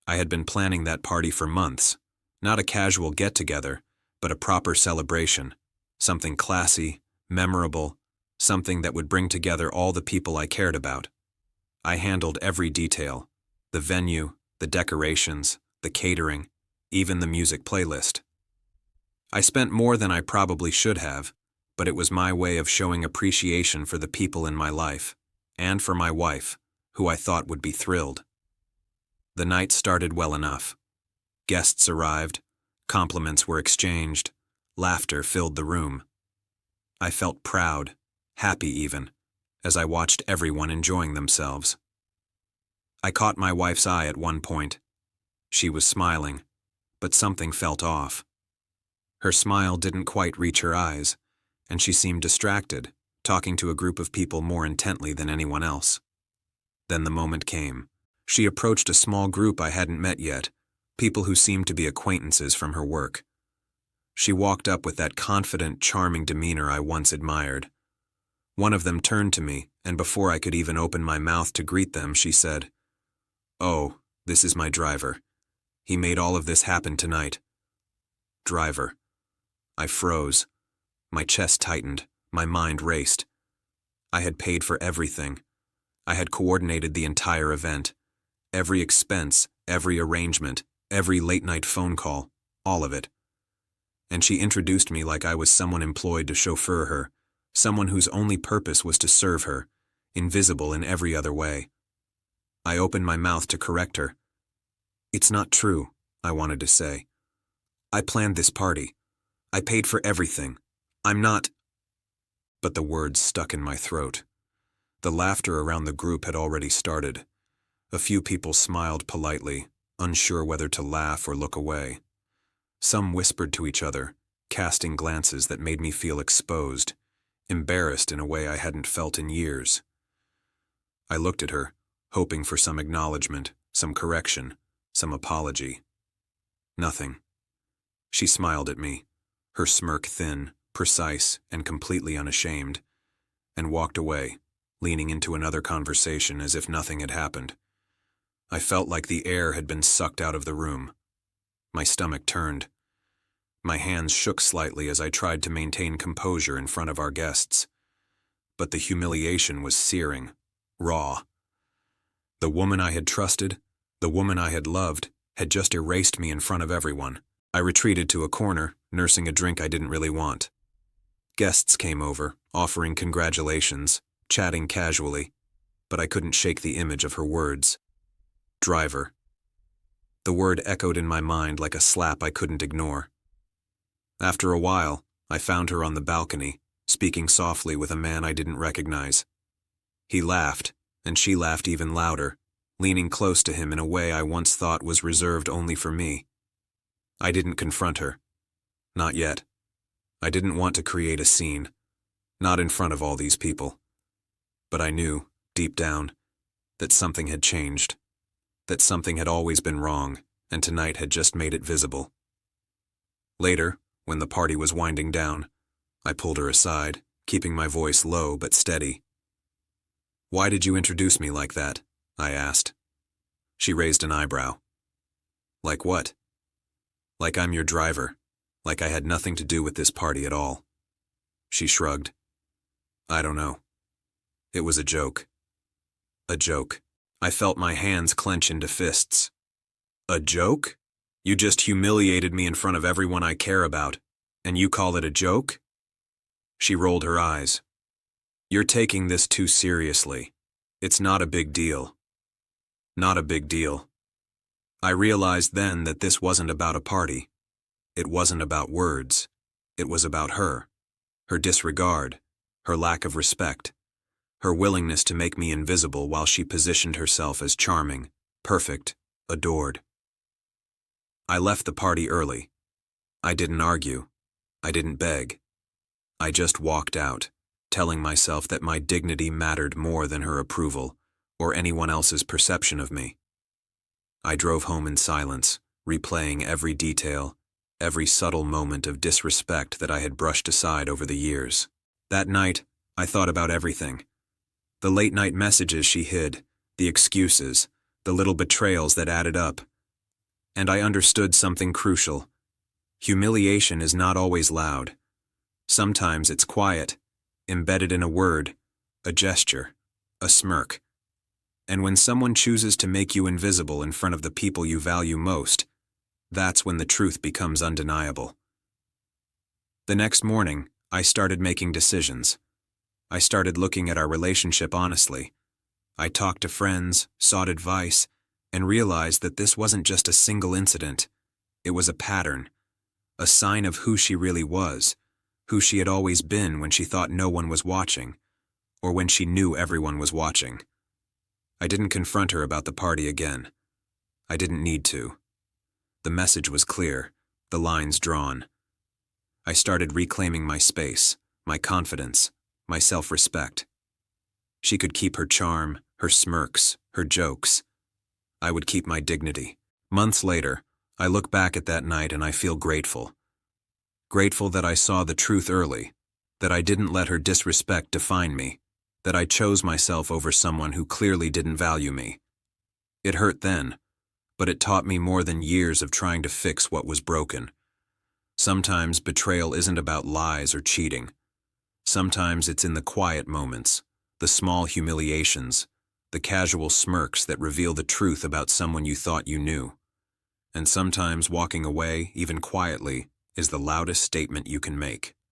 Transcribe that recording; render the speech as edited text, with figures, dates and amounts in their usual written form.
I had been planning that party for months, not a casual get-together, but a proper celebration, something classy, memorable, something that would bring together all the people I cared about. I handled every detail, the venue, the decorations, the catering, even the music playlist. I spent more than I probably should have, but it was my way of showing appreciation for the people in my life, and for my wife, who I thought would be thrilled. The night started well enough. Guests arrived, compliments were exchanged, laughter filled the room. I felt proud, happy even, as I watched everyone enjoying themselves. I caught my wife's eye at one point. She was smiling, but something felt off. Her smile didn't quite reach her eyes, and she seemed distracted, talking to a group of people more intently than anyone else. Then the moment came. She approached a small group I hadn't met yet, people who seemed to be acquaintances from her work. She walked up with that confident, charming demeanor I once admired. One of them turned to me, and before I could even open my mouth to greet them, she said, "Oh, this is my driver. He made all of this happen tonight." Driver. I froze. My chest tightened, my mind raced. I had paid for everything. I had coordinated the entire event. Every expense, every arrangement, every late-night phone call, all of it. And she introduced me like I was someone employed to chauffeur her, someone whose only purpose was to serve her, invisible in every other way. I opened my mouth to correct her. "It's not true," I wanted to say. "I planned this party. I paid for everything. I'm not—" But the words stuck in my throat. The laughter around the group had already started. A few people smiled politely, unsure whether to laugh or look away. Some whispered to each other, casting glances that made me feel exposed, embarrassed in a way I hadn't felt in years. I looked at her, hoping for some acknowledgement, some correction, some apology. Nothing. She smiled at me, her smirk thin, precise, and completely unashamed, and walked away, leaning into another conversation as if nothing had happened. I felt like the air had been sucked out of the room. My stomach turned. My hands shook slightly as I tried to maintain composure in front of our guests. But the humiliation was searing, raw. The woman I had trusted, the woman I had loved, had just erased me in front of everyone. I retreated to a corner, nursing a drink I didn't really want. Guests came over, offering congratulations, chatting casually, but I couldn't shake the image of her words. Driver. The word echoed in my mind like a slap I couldn't ignore. After a while, I found her on the balcony, speaking softly with a man I didn't recognize. He laughed, and she laughed even louder, leaning close to him in a way I once thought was reserved only for me. I didn't confront her. Not yet. I didn't want to create a scene, not in front of all these people. But I knew, deep down, that something had changed, that something had always been wrong, and tonight had just made it visible. Later, when the party was winding down, I pulled her aside, keeping my voice low but steady. "Why did you introduce me like that?" I asked. She raised an eyebrow. "Like what?" "Like I'm your driver, like I had nothing to do with this party at all." She shrugged. "I don't know. It was a joke." A joke. I felt my hands clench into fists. "A joke? You just humiliated me in front of everyone I care about, and you call it a joke?" She rolled her eyes. "You're taking this too seriously. It's not a big deal." Not a big deal. I realized then that this wasn't about a party. It wasn't about words. It was about her. Her disregard. Her lack of respect. Her willingness to make me invisible while she positioned herself as charming, perfect, adored. I left the party early. I didn't argue. I didn't beg. I just walked out, telling myself that my dignity mattered more than her approval, or anyone else's perception of me. I drove home in silence, replaying every detail, every subtle moment of disrespect that I had brushed aside over the years. That night, I thought about everything. The late-night messages she hid, the excuses, the little betrayals that added up, And I understood something crucial. Humiliation is not always loud. Sometimes it's quiet, embedded in a word, a gesture, a smirk. And when someone chooses to make you invisible in front of the people you value most, that's when the truth becomes undeniable. The next morning, I started making decisions. I started looking at our relationship honestly. I talked to friends, sought advice, and realized that this wasn't just a single incident. It was a pattern, a sign of who she really was, who she had always been when she thought no one was watching, or when she knew everyone was watching. I didn't confront her about the party again. I didn't need to. The message was clear, the lines drawn. I started reclaiming my space, my confidence, my self-respect. She could keep her charm, her smirks, her jokes. I would keep my dignity. Months later, I look back at that night and I feel grateful. Grateful that I saw the truth early, that I didn't let her disrespect define me, that I chose myself over someone who clearly didn't value me. It hurt then, but it taught me more than years of trying to fix what was broken. Sometimes betrayal isn't about lies or cheating. Sometimes it's in the quiet moments, the small humiliations, the casual smirks that reveal the truth about someone you thought you knew. And sometimes walking away, even quietly, is the loudest statement you can make.